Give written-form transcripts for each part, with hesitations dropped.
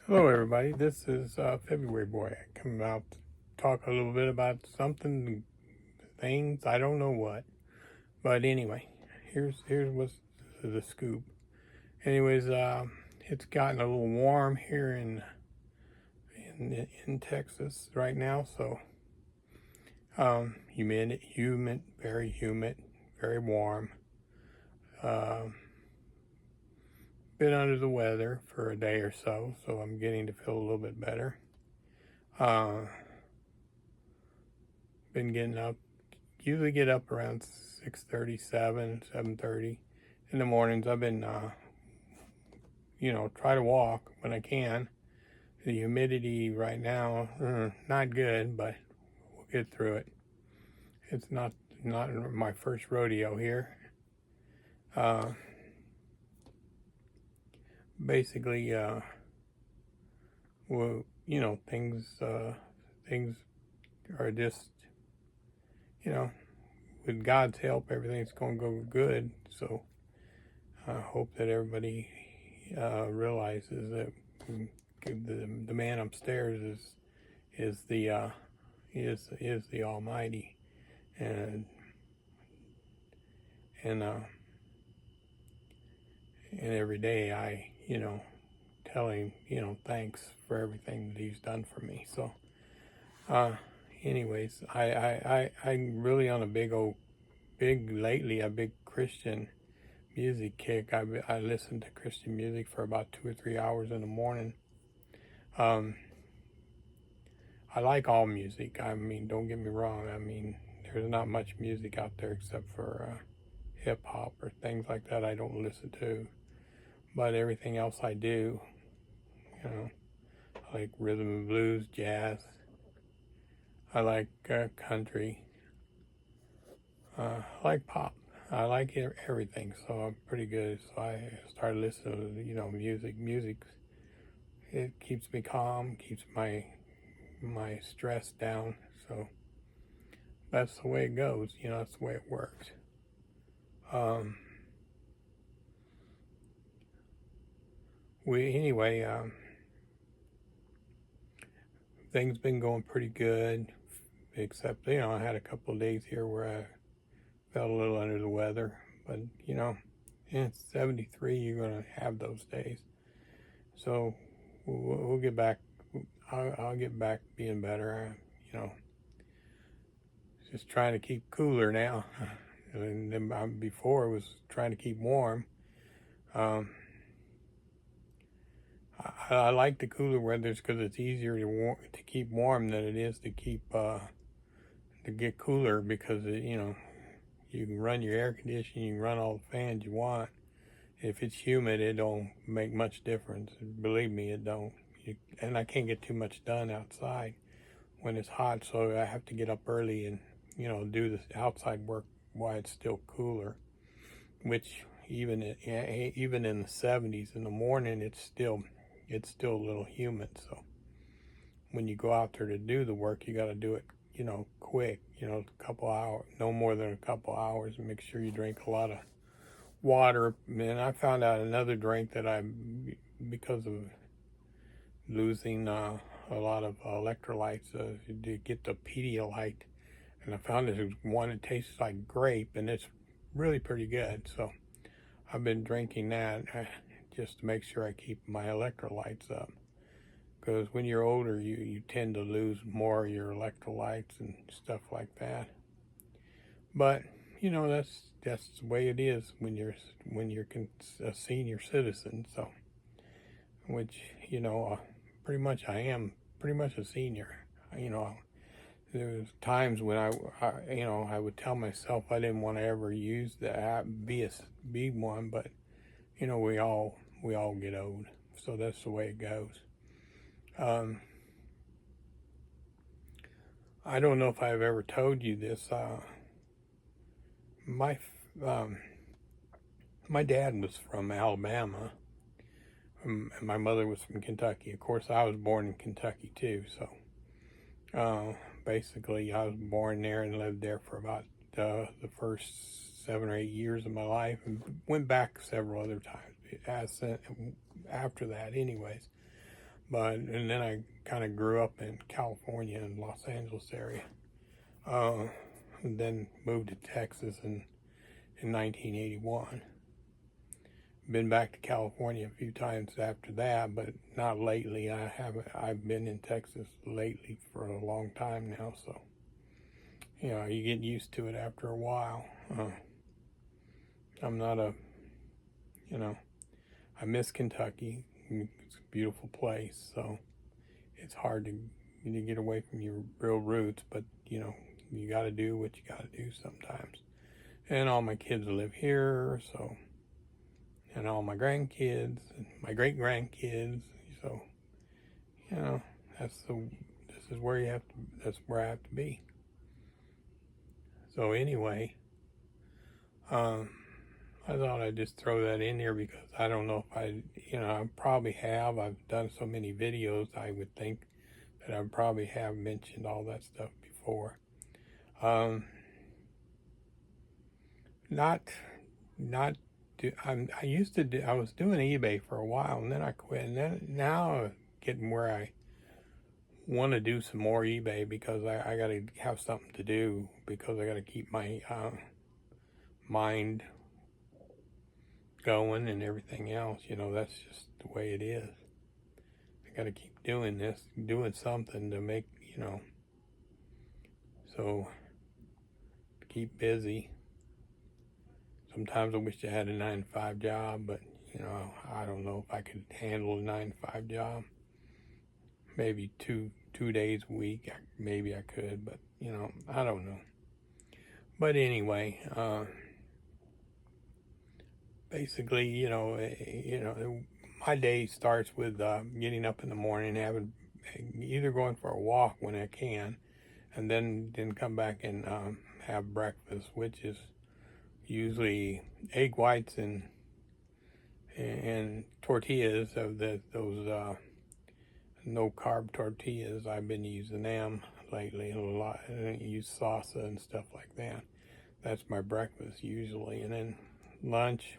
Hello, everybody. This is February Boy. I come out to talk a little bit about something, things I don't know what. But anyway, here's what's the scoop. Anyways, it's gotten a little warm here in Texas right now, so humid, very humid, very warm. Been under the weather for a day or so I'm getting to feel a little bit better. Been getting up, usually get up around 6:37, 7:30 in the mornings. I've been, try to walk when I can. The humidity right now, not good, but we'll get through it. It's not my first rodeo here. Uh, Basically, well, things are just, you know, with God's help, everything's going to go good. So I hope that everybody realizes that the man upstairs is the is the Almighty, and and uh, and every day I tell him thanks for everything that he's done for me. So uh, anyways, I'm really on a big Christian music kick. I listen to Christian music for about 2 or 3 hours in the morning. Um, I like all music. I mean, don't get me wrong. I mean, there's not much music out there except for hip hop or things like that I don't listen to. But everything else I do, you know, I like rhythm and blues, jazz. I like country. I like pop. I like everything, so I'm pretty good. So I started listening to, music. Music, it keeps me calm, keeps my stress down. So that's the way it goes. That's the way it works. Um, things been going pretty good, except I had a couple of days here where I felt a little under the weather, but it's 73. You're gonna have those days, so we'll get back. I'll get back being better. Just trying to keep cooler now. And then before it was trying to keep warm. Um, I like the cooler weathers because it's easier to keep warm than it is to to get cooler because you can run your air conditioning, you can run all the fans you want. If it's humid, it don't make much difference. Believe me, it don't. And I can't get too much done outside when it's hot, so I have to get up early and do the outside work while it's still cooler. Which even in the 70s in the morning, it's still a little humid. So when you go out there to do the work, you got to do it quick. A couple hours, no more than a couple hours, and make sure you drink a lot of water. And I found out another drink that because of losing a lot of electrolytes, to get the Pedialyte, and I found this one that tastes like grape, and it's really pretty good. So I've been drinking that just to make sure I keep my electrolytes up. Because when you're older, you tend to lose more of your electrolytes and stuff like that. But that's the way it is when you're a senior citizen. So, which pretty much I am pretty much a senior. You know, there's times when I would tell myself I didn't want to ever use the app, be one, but we all get old, so that's the way it goes. Um, I don't know if I've ever told you this. My um, my dad was from Alabama, and my mother was from Kentucky. Of course, I was born in Kentucky too. So basically, I was born there and lived there for about the first 7 or 8 years of my life, and went back several other times after that, anyways. and then I kind of grew up in California and Los Angeles area. And then moved to Texas in 1981. Been back to California a few times after that, but not lately. I've been in Texas lately for a long time now, so you get used to it after a while. I'm not I miss Kentucky. It's a beautiful place, so it's hard to get away from your real roots, but you got to do what you got to do sometimes. And all my kids live here, so, and all my grandkids and my great grandkids, so this is where that's where I have to be. So anyway, I thought I'd just throw that in here because I don't know if I probably have. I've done so many videos, I would think that I probably have mentioned all that stuff before. I was doing eBay for a while, and then I quit, and then now getting where I want to do some more eBay because I got to have something to do, because I got to keep my mind going and everything else. That's just the way it is. I got to keep doing something to make, so to keep busy. Sometimes I wish I had a 9-to-5 job, but I don't know if I could handle a 9-to-5 job. Maybe two days a week, maybe I could, but I don't know. But anyway, basically, my day starts with getting up in the morning, either going for a walk when I can, and then come back and have breakfast, which is usually egg whites and tortillas of those no carb tortillas. I've been using them lately a lot. I use salsa and stuff like that. That's my breakfast usually, and then lunch.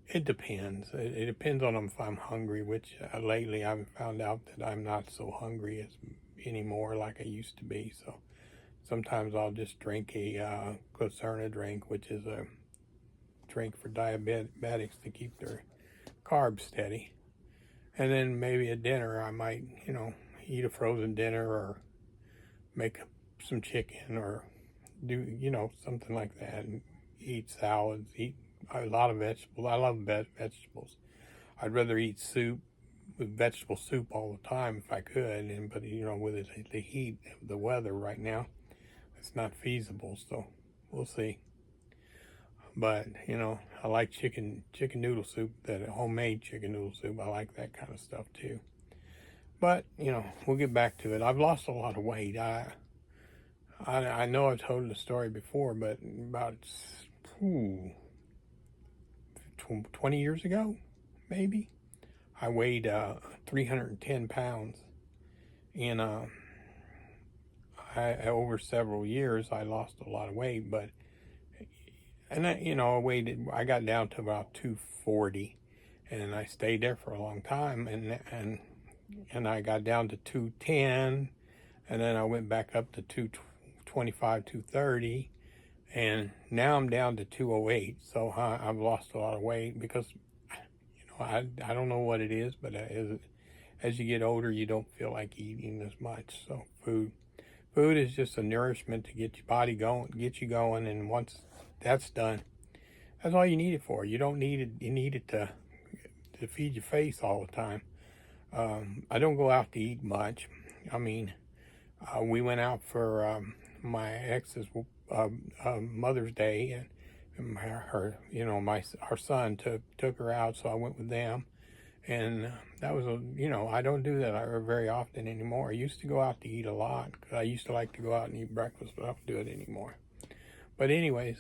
It depends. It depends on if I'm hungry, which lately I've found out that I'm not so hungry anymore like I used to be. So sometimes I'll just drink a Glucerna drink, which is a drink for diabetics to keep their carbs steady. And then maybe at dinner I might, eat a frozen dinner or make some chicken or do, something like that, and eat salads, eat a lot of vegetables. I love vegetables. I'd rather eat soup, with vegetable soup all the time if I could, but with the heat of the weather right now, it's not feasible, so we'll see. But I like chicken noodle soup, that homemade chicken noodle soup. I like that kind of stuff too. But we'll get back to it. I've lost a lot of weight. I know I've told the story before, but about 20 years ago, maybe, I weighed 310 pounds, and over several years I lost a lot of weight, I got down to about 240, and I stayed there for a long time, and I got down to 210, and then I went back up to 225, 230, and now I'm down to 208. So I've lost a lot of weight because I don't know what it is, but as you get older, you don't feel like eating as much. So food is just a nourishment to get your body going, get you going, and once that's done, that's all you need it for. You don't need it. You need it to feed your face all the time. I don't go out to eat much. I mean, we went out for my ex's Mother's Day, and our son took her out, so I went with them, and that was I don't do that very often anymore. I used to go out to eat a lot because I used to like to go out and eat breakfast, but I don't do it anymore. But anyways,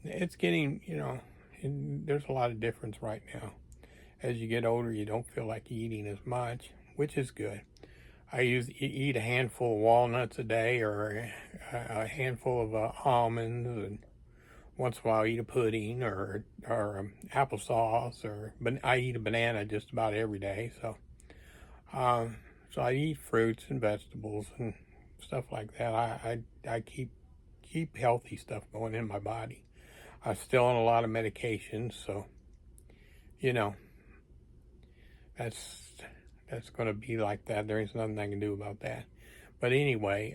it's getting there's a lot of difference right now. As you get older, you don't feel like eating as much, which is good. I eat a handful of walnuts a day, or a handful of almonds, and once in a while eat a pudding or applesauce, but I eat a banana just about every day. So So I eat fruits and vegetables and stuff like that. I keep healthy stuff going in my body. I'm still on a lot of medications, so you know that's going to be like that. There is nothing I can do about that. But anyway,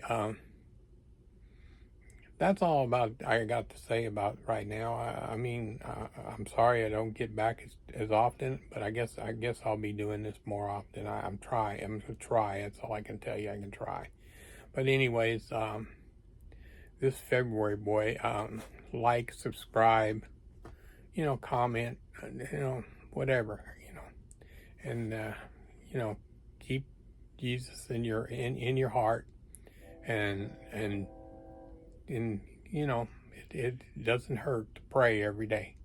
that's all about I got to say about right now. I mean, I'm sorry I don't get back as often, but I guess I'll be doing this more often. I'm trying. I'm gonna try. That's all I can tell you. I can try. But anyways, this February, boy, like, subscribe, comment, whatever, and keep Jesus in your heart, and it doesn't hurt to pray every day,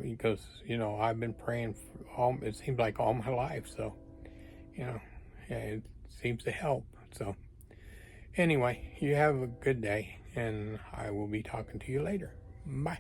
because I've been praying for it seems like all my life, so yeah, it seems to help. So anyway, you have a good day, and I will be talking to you later. Bye.